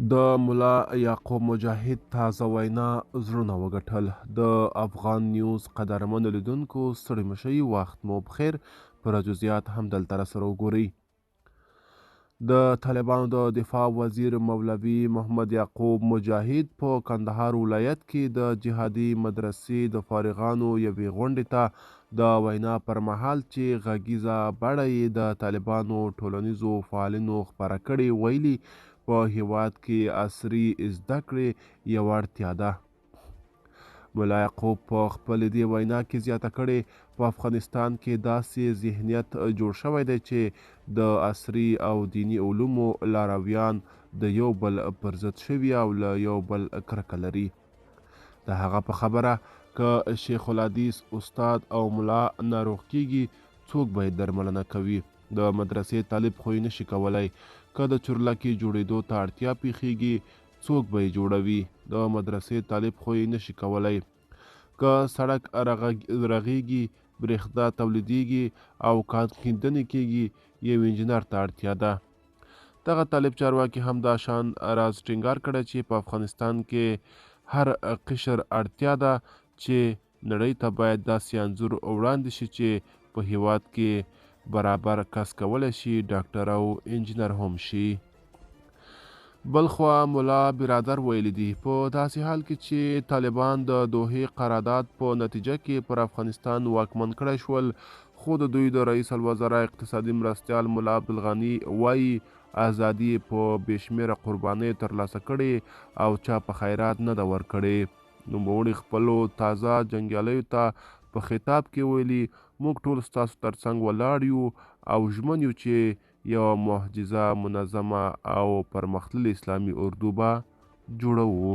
د ملا یعقوب مجاهد تازه وینا زړونه وګټل. د افغان نیوز قدرمنو لیدونکو ستړي مشئ، وخت مو بخیر. پر جزئیات هم دلته راسره وګورئ. د طالبانو د دفاع وزیر مولوي محمد یعقوب مجاهد په کندهار ولایت کې د جهادي مدرسې د فارغانو یوې غونډې ته د وینا پر مهال چې غږیزه بڼه یې د طالبانو ټولنیزو فعالینو خپره کړې، ویلي په هیواد کې عصري زده کړې یوه اړتیا ده. ملا یعقوب په خپلې دې وینا کې زیاته کړې، په افغانستان کې داسې ذهنیت جوړ شوی دی چې د عصري او دیني علومو لارویان د یو بل پر ضد شوي او له یو بل کرکه لري. د هغه په خبره که شیخ الحدیث استاد او ملا ناروغ کیږي، څوک به یې درملنه کوي؟ د مدرسې طالب خو یې نشي کولی. که د چورلکې جوړېدو ته اړتیا پیښیږي، څوک به یې جوړوي؟ د مدرسې طالب خو یې نشي کولی. که سړک رغیږي، برېښنا تولیدیږي او کان کیندنې کیږي، یو انجینر ته اړتیا ده. دغه طالب چارواکي هم دا شان راز ټینګار کړی چې په افغانستان کې هر قشر اړتیا ده چې نړۍ ته باید داسې انځور وړاندې شي چې په هیواد کې برابر کس کولی شي ډاکټر او انجینر هم شي. بلخوا ملا برادر ویلی دی، په داسې حال کې چې طالبان د دوحې قرارداد په نتیجه کې پر افغانستان واکمن کړی شول، خو د دوی د رئیس الوزرا اقتصادي مرستیال ملا عبدالغني وایي ازادي په بېشمېره قربانۍ ترلاسه کړې او چا په خیرات نه ده ورکړې. نوموړي خپلو تازه جنګیالیو ته په خطاب کې ویلي، موږ ټول ستاسو ترڅنګ ولاړ یو او ژمن یو چې یوه معجزه منظمه او پرمختللې اسلامي اردو به جوړوو.